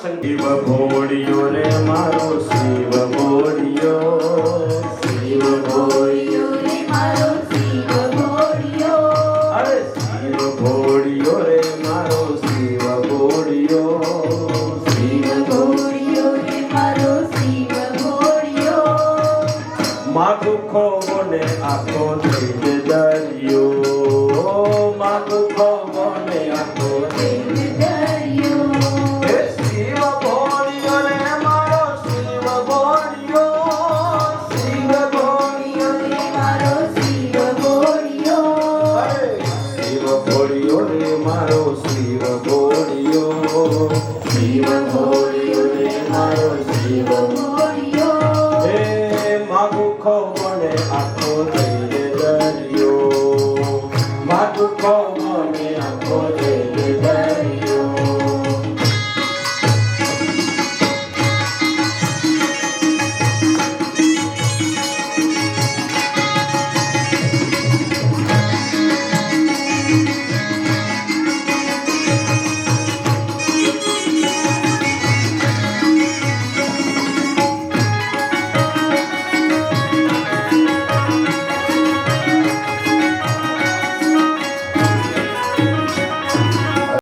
શિવ ભોળિયો રે મારો શિવ ભોળિયો, શિવ ભોળિયો રે મારો શિવ ભોળિયો, અરે શિવ ભોળિયો રે મારો શિવ ભોળિયો, શિવ ભોળિયો રે મારો શિવ ભોળિયો, માગું ખોવો ને આખો થઈ દરિયો, માગું ખોવો ને આખો થઈ દરિયો, શિવ ભોળિયો રે મારો શિવ ભોળિયો, શિવ ભોળિયો રે મારો શિવ ભોળિયો, શિવ ભોળિયો રે મારો શિવ ભોળિયો, શિવ ભોળિયો રે મારો શિવ ભોળિયો.